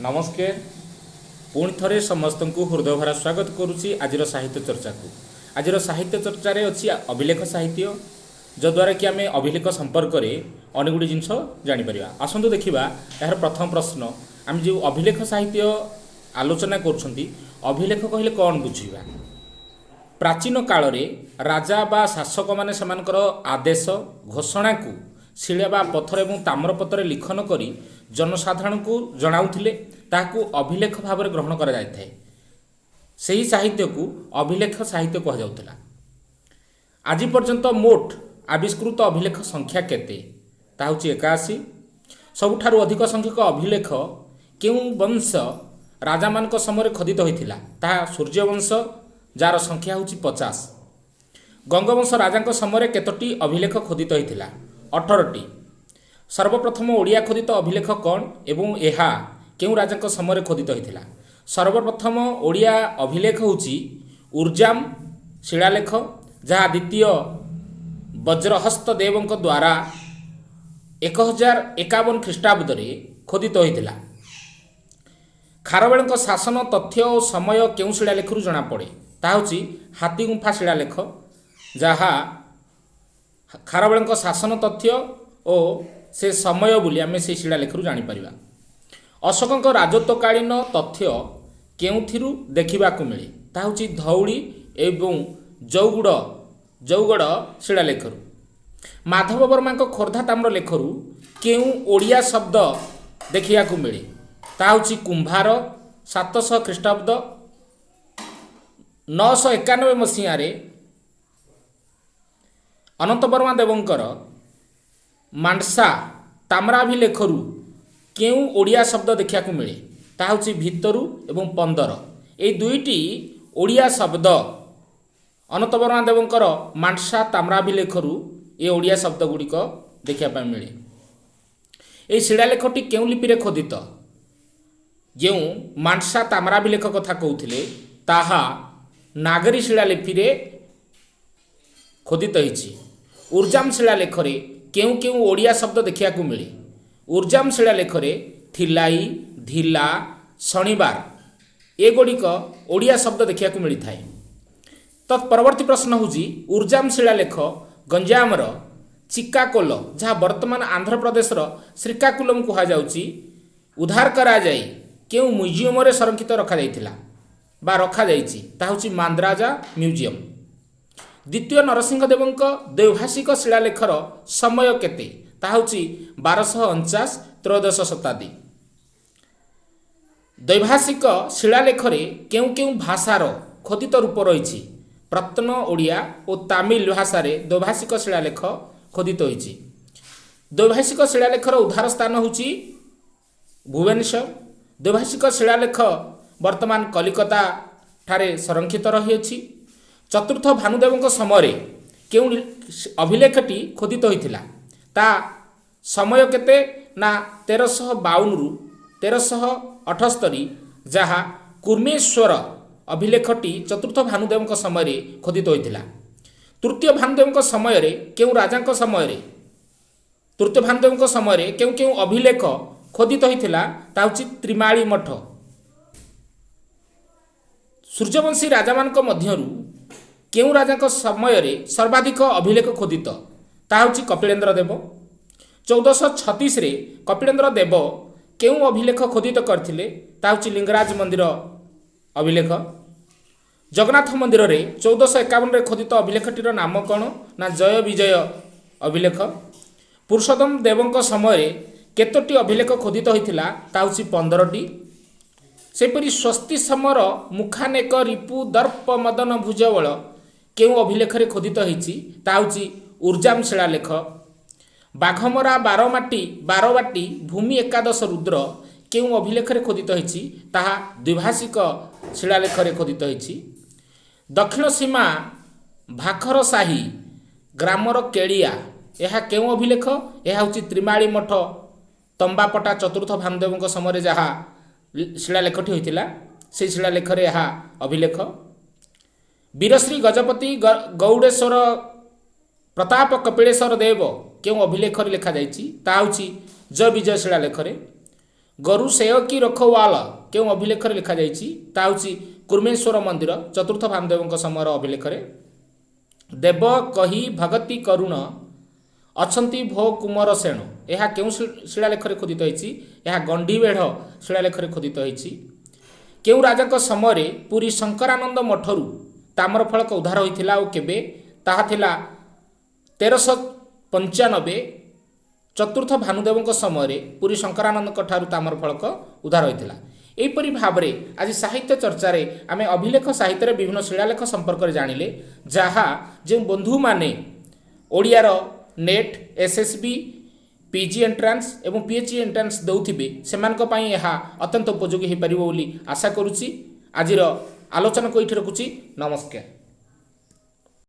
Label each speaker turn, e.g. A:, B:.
A: नमस्कार। पुणी थे समस्त को हृदय भरा स्वागत करुच्ची आज साहित्य चर्चा को। आज साहित्य चर्चा अच्छी अभिलेख साहित्य जद्वारा कि आम अभिलेख संपर्क में अनेक गुड़ी जिनस जापर। आसतु देखा यार प्रथम प्रश्न, आम जो अभिलेख साहित्य आलोचना करिलेख कहले कौन बुझा। प्राचीन काल रे राजा बा शासक माने सेमानकर आदेश घोषणा को शिला बा पत्थर एवं ताम्रपत्र लिखन करी जनसाधारण को जनाउथिले, ताकू अभिलेख भाव में ग्रहण करा जायथाय। सही साहित्य को अभिलेख साहित्य कहा जाउथला। आज पर्यंत मोट आविष्कृत अभिलेख संख्या केते? ता होची 81। सबुठारु अधिक संख्यक अभिलेख केउ वंश राजा मानक समय खोदित होइथिला? ता सूर्यवंश, जार संख्या होची 50। गंगवंश राजांक समय केतोटी अभिलेख खोदित होइथिला? 18टी। सर्वप्रथम ओडिया खोदित अभिलेख कौन एवं एहा केउ राजांक समय खोदित होइथिला? सर्वप्रथम ओडिया अभिलेख होची उर्जाम शिलालेख, जहाँ द्वितीय वज्रहस्त देवंक द्वारा 1051 ख्रीष्टाब्द रे खोदित होइथिला। खारवेलଙ୍କ शासन तथ्य और समय केउ शिलालेखरु जना पड़े? ता होची हाथी गुंफा शिलालेख, जहाँ खारवेलଙ୍କ शासन तथ्य और से समय बोली आम से शिलालेखरु जापर। अशोकଙ୍କ राजत्वकालीन तथ्य केउथिरु देखिबाकु मिले? ता होची धौली एवं जौगड़ शिलालेखरु। माधव वर्मा खोर्धा ताम्र लेखरु केउ ओडिया शब्द देखिबाकु मिले? ता होची कुंभार, 700 ख्रीष्टाब्द। 991 मसीह अनंत वर्मा देवंकर मांडसा ताम्राभिलेखरु केउ ओडिया शब्द देखा मिले? ता होची भितरु एवं पंदर। ये दुईटी ओडिया शब्द अनंत वर्मा देवंकर मांडसा ताम्राभिलेखरु ये ओडिया शब्द गुड़िक देखा मिले। ये शिलालेखटी केउ लिपि खोदित? जो मांडसा ताम्राभिलेख कथा कहते ताहा नागरी शिलालिपि रे खोदित होइछि। उर्जाम शिलालेख रे केउ केउ ओडिया शब्द देखा मिले? उर्जाम शिलालेख रे थिलाई, धिला, शनिवार ये गुड़िक ओडिया शब्द देखा मिली थाए। तो परवर्ती प्रश्न होची उर्जाम शिलालेख गंजामर चिकाकोल, जहाँ वर्तमान आंध्र प्रदेशर श्रीकाकुलम कहा जाउची, उद्धार करा जाई केउ म्यूजियम रे संरक्षित रखा जाइथिला बा रखा जाइछि? ता होची मांद्राजा म्यूजियम। द्वितीय नरसिंह देवंक द्वैभाषिक शिलालेखर समय केते? ता होची 1249 त्रयोदश शताब्दी। द्वैभाषिक शिलालेख रे केउ केउ भाषार खोदित रूप रही? प्रत्न ओडिया और तमिल भाषा रे द्वैभाषिक शिलालेख खोदित होइछि। द्वैभाषिक शिलालेखर उद्धार स्थान होची भुवनेश्वर। द्वैभाषिक शिलालेख वर्तमान कलिकता ठारे संरक्षित रही। चतुर्थ भानुदेव समय केउ अभिलेखटी खोदित होइथिला? ता समय केते? ना 1352 रु 1378, जहाँ कुर्मेश्वर अभिलेखटी चतुर्थ भानुदेव समय खोदित होइथिला। तृतीय भानुदेव समय केउ राजांक समय तृतीय भानुदेव समय केउ केउ अभिलेख खोदित होइथिला? ता होची त्रिमाळी मठ। सूर्यवंशी राजा मानक मध्यरु केउ राजांक समय सर्वाधिक अभिलेख खोदित? ता होची कपिलेन्द्र देव। 1436 रे कपिलेन्द्र देव केउ अभिलेख खोदित करथिले? ता होची लिंगराज मंदिर अभिलेख। जगन्नाथ मंदिर रे 1451 रे खोदित अभिलेखटीर नाम कौन? ना जय विजय अभिलेख। पुरुषोत्तम देवंक समय केतोटी अभिलेख खोदित होइथिला? ता होची 15टी। सेपरि स्वस्ति समर मुखानेक रिपु दर्प मदन भुजबल केउ अभिलेख रे खोदित होइछि? ता होची उर्जाम शिलालेख। बाघमरा बारवाटी भूमि एकादश रुद्र केउ अभिलेख रे खोदित होइछि? ताहा द्विभाषिक शिलालेख रे खोदित होइछि। दक्षिण सीमा भाखरसाही ग्रामर केड़िया यह केउ अभिलेख? यह होची त्रिमाळी मठ तंबापटा चतुर्थ भानुदेव समय जहाँ शिलालेखटी होइथिला से शिलालेख रे यह अभिलेख। वीरश्री गजपति गौड़ेश्वर प्रताप कपिलेश्वर देव केउ अभिलेख रे लिखा जाइछि? ता होची जय विजय शिलालेख रे। गरु सेय की रखवाल केउं अभिलेख लिखा जाइछि ता होछि कुर्मेश्वर मंदिर चतुर्थ भानुदेव समय अभिलेख। देव कही भगति करुण अछंती भो कुमर सेण यह केउं शिलालेख खोदित होइछि यह गंडीबेढ़ शिलालेख खोदित होइछि। केउं राजा समय पुरी शंकरानंद मठरू ताम्र फलक उद्धार होइथिला और केबे ताहा थिला 1395 चतुर्थ भानुदेव समय पुरी शंकरानंद ठारू ताम्र फलक उद्धार होइथिला। एहिपरि भाव में आज साहित्य चर्चार आम अभिलेख साहित्य विभिन्न शिलालेख संपर्क में जानिले जहाँ जो बंधु माने Odiyar net SSB PG entrance एवं पीएचई एंट्रांस दौथिबे सेमानक पई यह अत्यंत उपयोगी हो पारिबो बोली आशा करुछि। आजिर आलोचना को एठी रखुछि। नमस्कार।